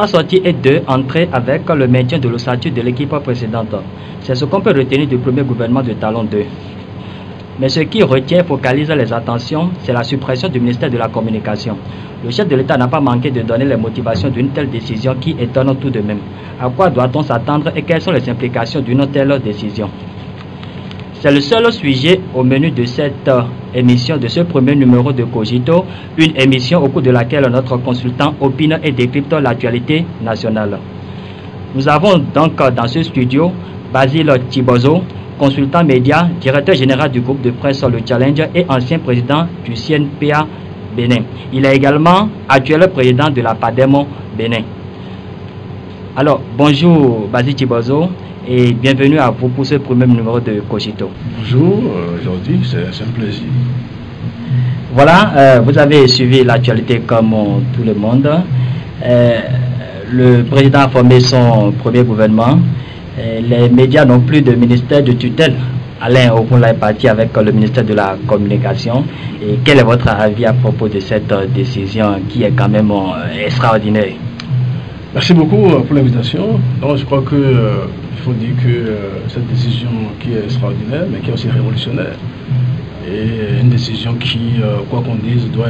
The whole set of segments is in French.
3 sorties et 2 entrées avec le maintien de l'ossature de l'équipe précédente. C'est ce qu'on peut retenir du premier gouvernement de Talon 2. Mais ce qui retient et focalise les attentions, c'est la suppression du ministère de la Communication. Le chef de l'État n'a pas manqué de donner les motivations d'une telle décision qui étonne tout de même. À quoi doit-on s'attendre et quelles sont les implications d'une telle décision? C'est le seul sujet au menu de cette émission, de ce premier numéro de Cogito, une émission au cours de laquelle notre consultant opine et décrypte l'actualité nationale. Nous avons donc dans ce studio Basile Thibozo, consultant média, directeur général du groupe de presse Le Challenge et ancien président du CNPA Bénin. Il est également actuel président de la PADEMO Bénin. Alors, bonjour Basile Thibozo et bienvenue à vous pour ce premier numéro de Cogito. Bonjour, aujourd'hui c'est un plaisir. Voilà, vous avez suivi l'actualité comme tout le monde. Le président a formé son premier gouvernement. Les médias n'ont plus de ministère de tutelle. Alain Okoula est parti avec le ministère de la Communication. Et quel est votre avis à propos de cette décision qui est quand même extraordinaire? Merci beaucoup pour l'invitation. Donc je crois qu'il faut dire que cette décision qui est extraordinaire, mais qui est aussi révolutionnaire, et une décision qui, quoi qu'on dise, doit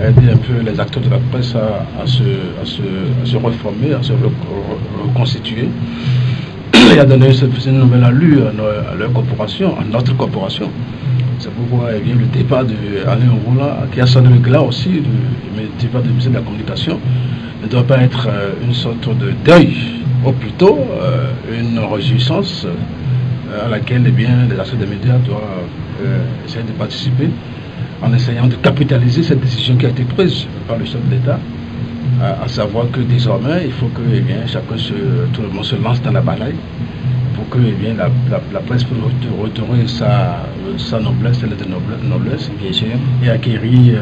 aider un peu les acteurs de la presse à se reformer, à se reconstituer, et à donner une nouvelle allure à leur corporation, à notre corporation. C'est pourquoi le départ d'Alain Okoula, qui a sonné le glas aussi, le départ du ministère de la Communication, ne doit pas être une sorte de deuil, ou plutôt une réjouissance à laquelle les acteurs des médias doivent essayer de participer en essayant de capitaliser cette décision qui a été prise par le chef de l'État, à savoir que désormais il faut que tout le monde se lance dans la bataille pour que la presse puisse retrouver sa noblesse, bien sûr, et acquérir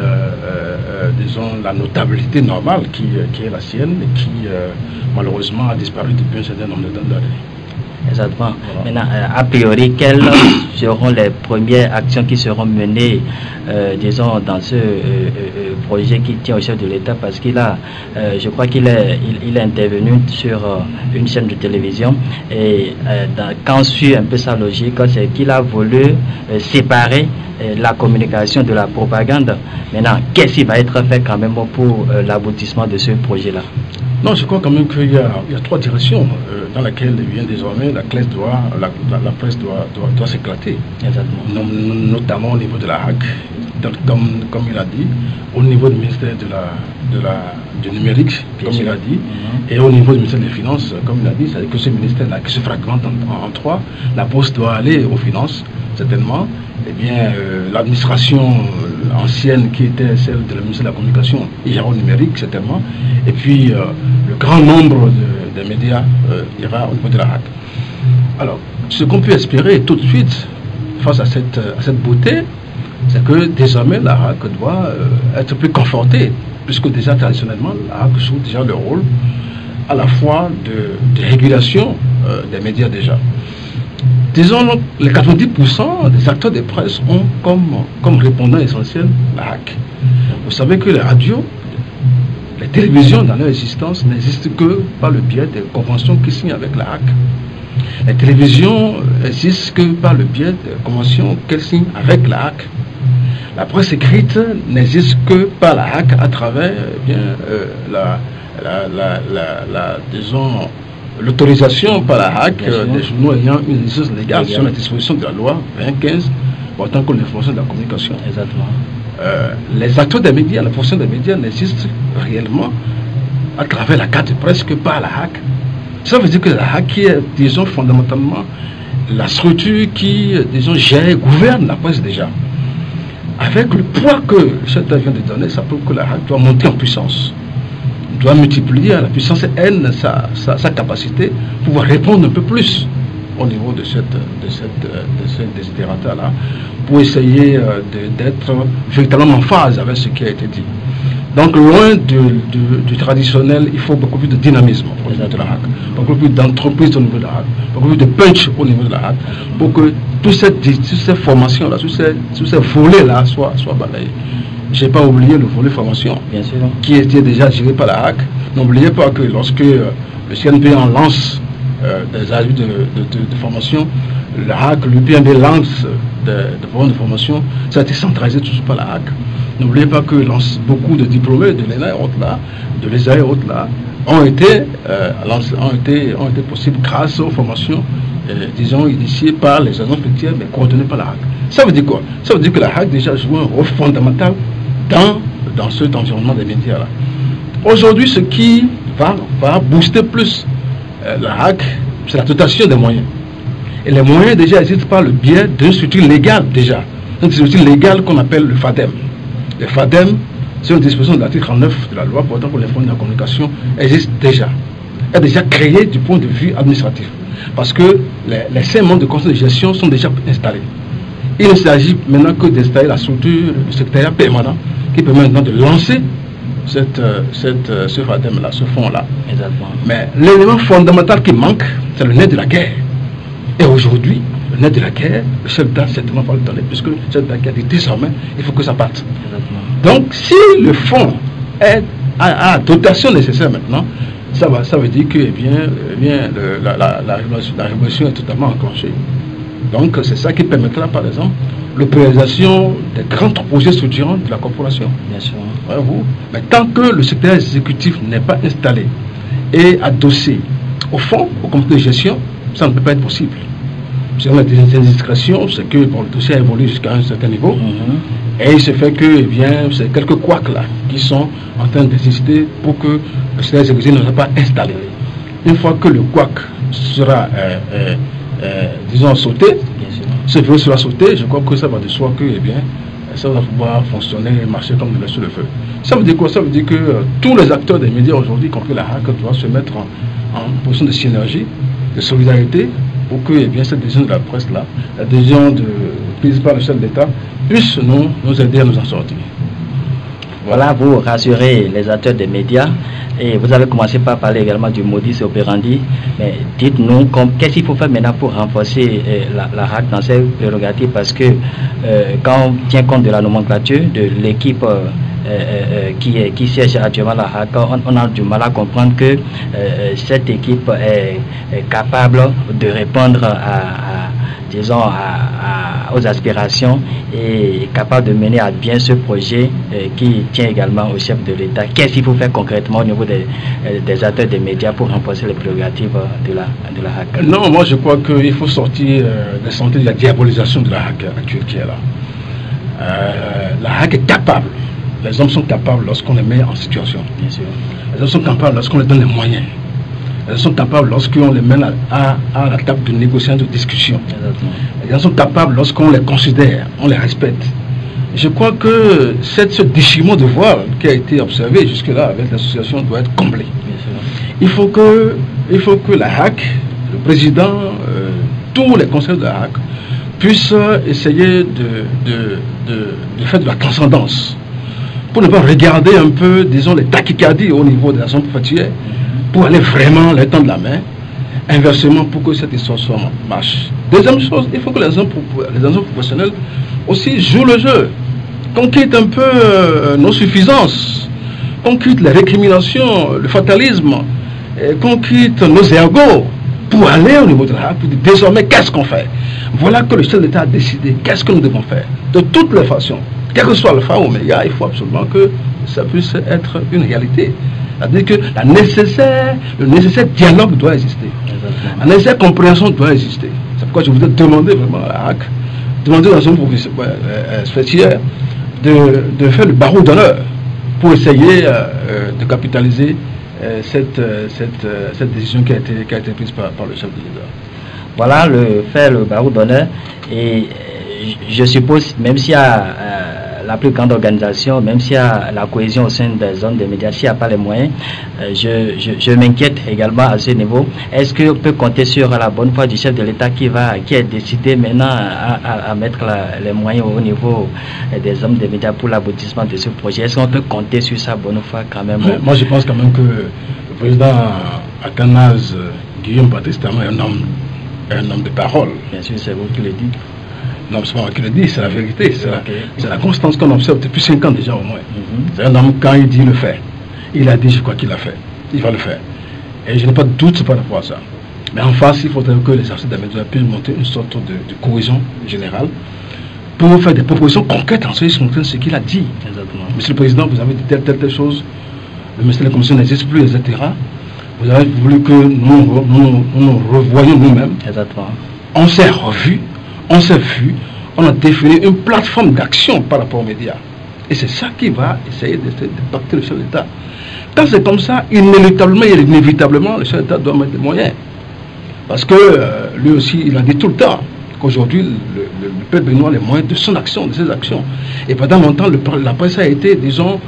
disons, la notabilité normale qui est la sienne et qui malheureusement a disparu depuis un certain nombre d'années. Exactement. Voilà. Maintenant, a priori, quelles seront les premières actions qui seront menées, disons, dans ce projet qui tient au chef de l'État? Parce qu'il a, je crois qu'il est intervenu sur une chaîne de télévision et quand on suit un peu sa logique, c'est qu'il a voulu séparer la communication de la propagande. Maintenant, qu'est-ce qui va être fait quand même pour l'aboutissement de ce projet-là? Non, je crois quand même qu'il y a 3 directions dans lesquelles désormais la presse doit s'éclater. Notamment au niveau de la HAC, comme il a dit, au niveau du ministère du numérique, comme il a dit, et au niveau du ministère des Finances, comme il a dit, c'est-à-dire que ce ministère-là qui se fragmente en 3, la poste doit aller aux finances, certainement. Eh bien, l'administration ancienne qui était celle de la ministère de la Communication ira au numérique, certainement. Et puis, le grand nombre des médias ira au niveau de la HAC. Alors, ce qu'on peut espérer tout de suite, face à cette beauté, c'est que désormais la HAC doit être plus confortée, puisque déjà traditionnellement, la HAC joue déjà le rôle à la fois de régulation des médias déjà. Disons, les 90% des acteurs de presse ont comme répondant essentiel la HAC. Vous savez que les radios, les télévisions dans leur existence n'existent que par le biais des conventions qui signent avec la HAC. Les télévisions existent que par le biais des conventions qu'elles signent avec la HAC. La presse écrite n'existe que par la HAC à travers disons, l'autorisation par la HAC des journaux ayant une licence légale sur la disposition de la loi 2015 portant contre l'information de la communication. Exactement. Les acteurs des médias, la fonction des médias n'existe réellement à travers la carte de presse que par la HAC. Ça veut dire que la HAC est, disons, fondamentalement la structure qui, disons, gère, gouverne la presse déjà. Avec le poids que le chef d'État vient de donner, ça prouve que la HAC doit monter en puissance, doit multiplier à la puissance N sa capacité pour pouvoir répondre un peu plus au niveau de cette desiderata-là, pour essayer d'être véritablement en phase avec ce qui a été dit. Donc loin du traditionnel, il faut beaucoup plus de dynamisme au niveau de la HAC, beaucoup plus d'entreprise au niveau de la HAC, beaucoup plus de punch au niveau de la HAC, pour que toutes ces formations-là, tous ces volets-là soient balayés. je n'ai pas oublié le volet formation, bien sûr, qui était déjà géré par la HAC. N'oubliez pas que lorsque le CNP en lance des avis de formation, la HAC, le PNB lance des programmes de formation, ça a été centralisé toujours par la HAC. N'oubliez pas que beaucoup de diplômés de l'ENA et autres là, de l'ESA et autres là, ont été possibles grâce aux formations, disons, initiées par les agences pétrolières, mais coordonnées par la HAC. Ça veut dire quoi? Ça veut dire que la HAC déjà joue un rôle fondamental dans cet environnement des médias là. Aujourd'hui, ce qui va booster plus la HAC, c'est la dotation des moyens. Et les moyens déjà existent par le biais d'une structure légale déjà. Une structure légale qu'on appelle le FADEM. Le FADEM, c'est une disposition de l'article 39 de la loi portant pour les fonds de la communication, existe déjà. Elle est déjà créée du point de vue administratif. Parce que les 5 membres de conseil de gestion sont déjà installés. Il ne s'agit maintenant que d'installer la structure, le secrétariat permanent, qui permet maintenant de lancer ce FADEM-là, ce fonds-là. Mais l'élément fondamental qui manque, c'est le nerf de la guerre. Et aujourd'hui, le nerf de la guerre, le chef d'État certainement va le donner, puisque le chef d'État a dit désormais, il faut que ça parte. Donc, si le fonds a la dotation nécessaire maintenant, ça veut dire que la révolution est totalement enclenchée. Donc, c'est ça qui permettra, par exemple, l'opération des grands projets structurants de la corporation. Bien sûr. Mais tant que le secrétaire exécutif n'est pas installé et adossé au fond, au comité de gestion, ça ne peut pas être possible. Si on a des indiscrétions, c'est que le dossier a évolué jusqu'à un certain niveau. Et il se fait que, c'est quelques couacs là qui sont en train d'exister pour que le secrétaire exécutif ne soit pas installé. Une fois que le couac sera, disons, sauté, ce verrou sera sauté, je crois que ça va de soi que, ça va pouvoir fonctionner et marcher comme de l'eau sur le feu. Ça veut dire quoi? Ça veut dire que tous les acteurs des médias aujourd'hui, y compris la HAC, doivent se mettre en position de synergie, de solidarité, pour que cette décision de la presse là, la décision prise par le chef d'État, puisse nous aider à nous en sortir. Voilà, vous rassurez les acteurs des médias et vous avez commencé par parler également du modus operandi. Mais dites-nous, qu'est-ce qu'il faut faire maintenant pour renforcer la HAC dans ses prérogatives? Parce que quand on tient compte de la nomenclature de l'équipe qui siège actuellement à la HAC, on a du mal à comprendre que cette équipe est capable de répondre aux aspirations et capable de mener à bien ce projet qui tient également au chef de l'État. Qu'est-ce qu'il faut faire concrètement au niveau des acteurs des médias pour renforcer les prérogatives de la HAC? Non, moi je crois qu'il faut sortir des sentiers de la diabolisation de la HAC actuelle qui est là. La HAC est capable. Les hommes sont capables lorsqu'on les met en situation. Bien sûr. Les hommes sont capables lorsqu'on les donne les moyens. Elles sont capables lorsqu'on les mène à la table de négociation, de discussion. Elles sont capables lorsqu'on les considère, on les respecte. Je crois que ce déchirement de voile qui a été observé jusque-là avec l'association doit être comblé. Il faut que la HAC, le président, tous les conseils de la HAC puissent essayer de faire de la transcendance pour ne pas regarder un peu, disons, les tachycardies au niveau de la zone portuaire, pour aller vraiment les tendre la main, inversement pour que cette histoire marche. Deuxième chose, il faut que les agents professionnels aussi jouent le jeu, qu'on quitte un peu nos suffisances, qu'on quitte les récriminations, le fatalisme, qu'on quitte nos ergots, pour aller au niveau de la HAC, pour dire désormais qu'est-ce qu'on fait. Voilà que le chef d'État a décidé, qu'est-ce que nous devons faire. De toutes les façons, quel que soit le Alpha ou Oméga, il faut absolument que ça puisse être une réalité. C'est-à-dire que le nécessaire dialogue doit exister. La nécessaire compréhension doit exister. C'est pourquoi je voudrais demander vraiment à la HAC, demander dans une spéciale de faire le barreau d'honneur pour essayer de capitaliser cette décision qui a été prise par le chef de l'État. Voilà, faire le barreau d'honneur. Et je suppose, même s'il y a la plus grande organisation, même s'il y a la cohésion au sein des zones des médias, s'il n'y a pas les moyens, je m'inquiète également à ce niveau. Est-ce qu'on peut compter sur la bonne foi du chef de l'État qui a décidé maintenant à mettre les moyens au niveau des hommes des médias pour l'aboutissement de ce projet? Est-ce qu'on peut compter sur sa bonne foi quand même? Moi je pense quand même que le président Athanase Guillaume Baptiste est un homme de parole. Bien sûr, c'est vous qui le dites. Non, c'est pas moi qui le dis, c'est la vérité. C'est la constance qu'on observe depuis 5 ans déjà au moins. C'est un homme, quand il dit, il le fait. Il a dit, je crois qu'il l'a fait. Il va le faire. Et je n'ai pas de doute par rapport à ça. Mais en face, il faudrait que les artistes de la média puissent monter une sorte de cohésion générale pour faire des propositions concrètes en ce qu'il a dit. Exactement. Monsieur le Président, vous avez dit telle chose, le ministère de la Commission n'existe plus, etc. Vous avez voulu que nous revoyions nous-mêmes. Exactement. On s'est revu, on s'est vu, on a défini une plateforme d'action par rapport aux médias. Et c'est ça qui va essayer de pacter le chef d'État. Quand c'est comme ça, inévitablement, le chef d'État doit mettre des moyens. Parce que lui aussi, il a dit tout le temps qu'aujourd'hui, le peuple béninois a les moyens de son action, de ses actions. Et pendant longtemps, la presse a été, disons,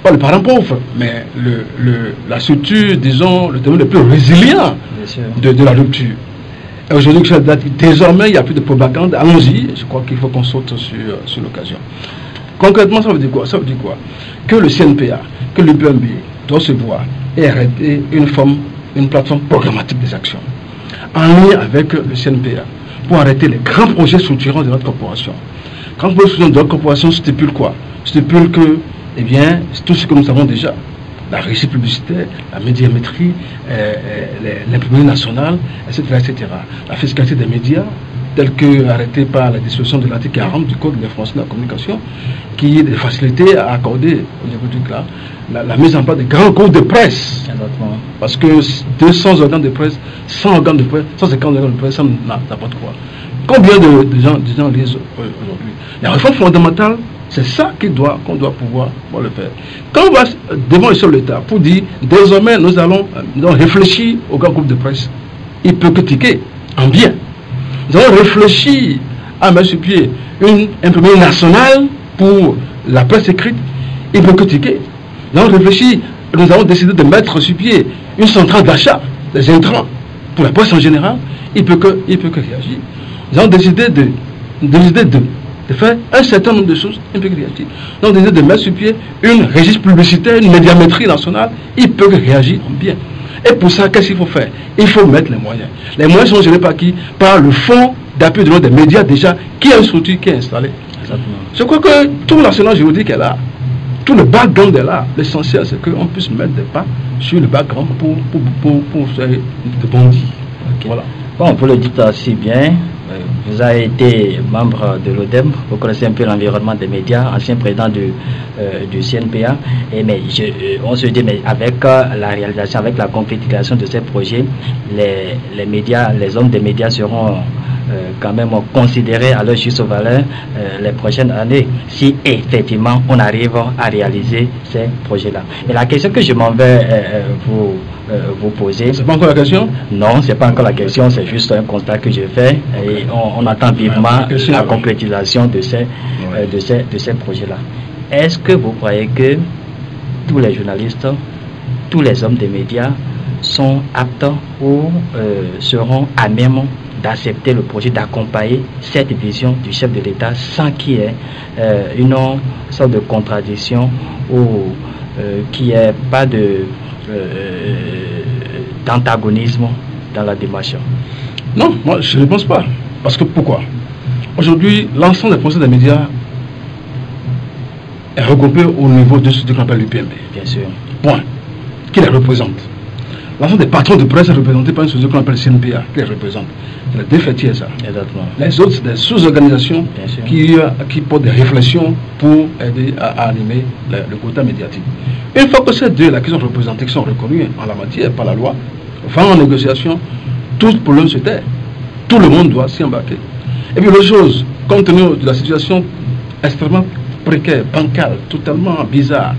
pas le parent pauvre, mais la structure, disons, le domaine le plus résilient de la rupture. Et aujourd'hui, désormais, il n'y a plus de propagande. Allons-y, je crois qu'il faut qu'on saute sur l'occasion. Concrètement, ça veut dire quoi? Ça veut dire quoi? Que le CNPA, que l'UPMB doit se voir et arrêter une plateforme programmatique des actions en lien avec le CNPA pour arrêter les grands projets structurants de notre corporation. Grands projets structurants de notre corporation stipule quoi? Stipule que, eh bien, c'est tout ce que nous savons déjà. La régie publicitaire, la médiamétrie, l'imprimerie nationale, etc., etc. La fiscalité des médias, telle que arrêtée par la disposition de l'article 40 du Code de l'information et de la communication, qui est des facilités à accorder au niveau du CLA, la mise en place de grands groupes de presse. Exactement. Parce que 200 organes de presse, 100 organes de presse, 150 organes de presse, ça n'importe quoi. Combien de gens lisent aujourd'hui? La réforme fondamentale, c'est ça qu'on doit pouvoir le faire. Quand on va devant le chef de l'État pour dire, désormais, nous allons réfléchir aux grands groupes de presse, il peut critiquer en bien. Nous allons réfléchir à mettre sur pied une imprimerie nationale pour la presse écrite, il peut critiquer. Nous allons réfléchir, nous avons décidé de mettre sur pied une centrale d'achat des intrants pour la presse en général, il peut que réagir. Nous avons décidé de faire un certain nombre de choses, il peut que réagir. Nous avons décidé de mettre sur pied une registre publicitaire, une médiamétrie nationale, il peut que réagir en bien. Et pour ça, qu'est-ce qu'il faut faire? Il faut mettre les moyens. Les moyens sont gérés par qui? Par le fonds d'appui des médias déjà, qui est une structure qui est installée. Exactement. Je crois que tout l'arsenal juridique est là. Tout le background est là. L'essentiel, c'est qu'on puisse mettre des pas sur le background pour faire de bons dits. Okay. Voilà. Bon, vous le dites si bien. Vous avez été membre de l'ODEM, vous connaissez un peu l'environnement des médias, ancien président du CNPA. Mais on se dit, mais avec la réalisation, avec la concrétisation de ces projets, les médias, les hommes des médias seront quand même considérés à leur juste valeur les prochaines années, si effectivement on arrive à réaliser ces projets-là. Et la question que je m'en vais vous poser... C'est pas encore la question? Non, c'est pas encore la question, c'est juste un constat que je fais et on attend vivement la concrétisation de ces projets-là. Est-ce que vous croyez que tous les journalistes, tous les hommes des médias sont aptes ou seront à même d'accepter le projet, d'accompagner cette vision du chef de l'État sans qu'il y ait une sorte de contradiction ou qu'il n'y ait pas d'antagonisme dans la démarche? Non, moi je ne pense pas. Parce que pourquoi? Aujourd'hui, l'ensemble des projets des médias est regroupé au niveau de ce qu'on appelle l'UPMB. Bien sûr. Point. Qui les représente? L'ensemble des patrons de presse est représenté par une société qu'on appelle CNPA, qui les représente. C'est les deux fêtiers, ça. Exactement. Les autres, c'est des sous-organisations qui portent des réflexions pour aider à animer le quota médiatique. Une fois que ces deux-là qui sont représentés, qui sont reconnus en la matière par la loi, vont en négociation, tout problème se tait. Tout le monde doit s'y embarquer. Et puis l'autre chose, compte tenu de la situation extrêmement précaire, bancale, totalement bizarre,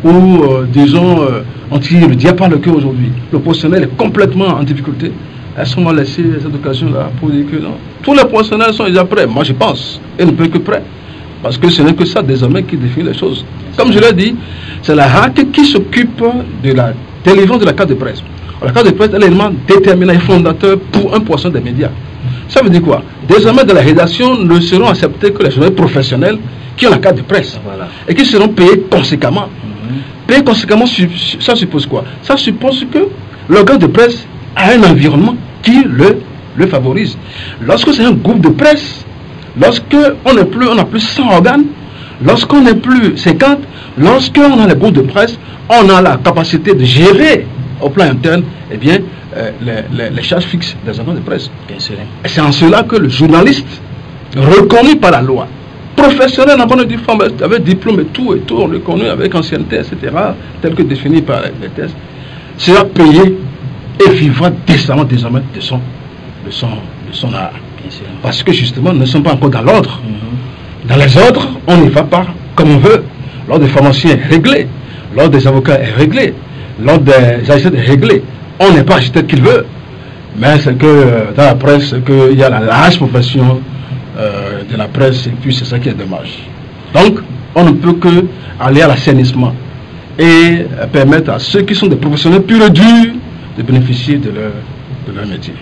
où, disons, on tire le diable par le cœur aujourd'hui, le professionnel est complètement en difficulté. Elles sont mal laissées cette occasion-là pour dire que non. Tous les professionnels sont déjà prêts, moi je pense, et ne peuvent que prêts. Parce que ce n'est que ça désormais qui définit les choses. Comme je l'ai dit, c'est la HAC qui s'occupe de la délivrance de la carte de presse. La carte de presse est l'élément déterminant et fondateur pour 1% des médias. Ça veut dire quoi? Désormais, dans la rédaction, ne seront acceptés que les journalistes professionnels qui ont la carte de presse. Voilà. Et qui seront payés conséquemment. Payés conséquemment, ça suppose quoi? Ça suppose que l'organe de presse a un environnement qui le favorise. Lorsque c'est un groupe de presse, Lorsqu'on n'a plus 100 organes, lorsqu'on n'est plus 50, lorsqu'on a les groupes de presse, on a la capacité de gérer au plan interne, eh bien, les charges fixes des organes de presse. Bien sûr. Et c'est en cela que le journaliste, reconnu par la loi, professionnel en bonne et due forme, avec diplôme et tout, reconnu avec ancienneté, etc., tel que défini par les tests, sera payé et vivra décemment désormais de son art. Parce que justement, nous ne sommes pas encore dans l'ordre. Dans les ordres, on n'y va pas comme on veut. L'ordre des pharmaciens est réglé, l'ordre des avocats est réglé, l'ordre des agents est réglé. On n'est pas agité qu'il veut. Mais c'est que dans la presse, qu'il y a la large profession de la presse, et puis c'est ça qui est dommage. Donc, on ne peut que aller à l'assainissement et permettre à ceux qui sont des professionnels purs et durs de bénéficier de leur métier.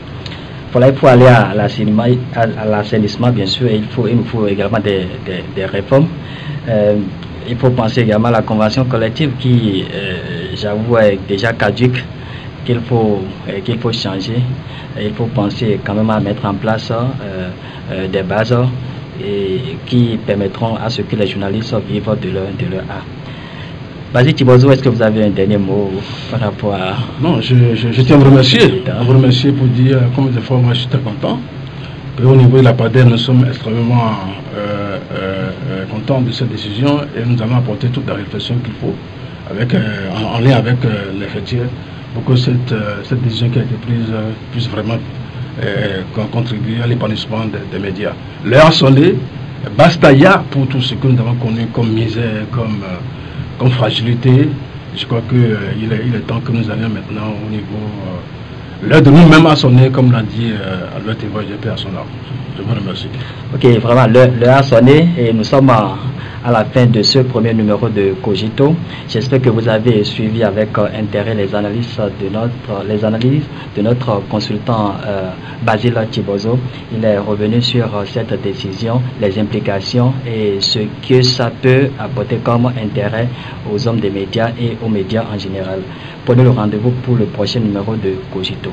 Voilà, il faut aller à l'assainissement, bien sûr, et il nous faut également des réformes. Il faut penser également à la convention collective qui, j'avoue, est déjà caduque, qu'il faut changer. Il faut penser quand même à mettre en place des bases qui permettront à ce que les journalistes vivent de leur art. Vas-y Thibodeau, est-ce que vous avez un dernier mot par rapport à... Non, je tiens à vous remercier pour dire combien de fois moi je suis très content. Et au niveau de la PADER, nous sommes extrêmement contents de cette décision et nous allons apporter toute la réflexion qu'il faut en lien avec les fêtiers pour que cette décision qui a été prise puisse vraiment contribuer à l'épanouissement des médias. L'heure a sonné, basta ya pour tout ce que nous avons connu comme misère, comme fragilité. Je crois qu'il est temps que nous allions maintenant au niveau... l'heure de nous-mêmes a sonné, comme l'a dit Albert Évoque, j'ai à son âme. Je vous remercie. Ok, vraiment, l'heure a sonné et nous sommes à la fin de ce premier numéro de Cogito. J'espère que vous avez suivi avec intérêt les analyses de notre consultant Basile Thibodeau. Il est revenu sur cette décision, les implications et ce que ça peut apporter comme intérêt aux hommes des médias et aux médias en général. Prenez le rendez-vous pour le prochain numéro de Cogito.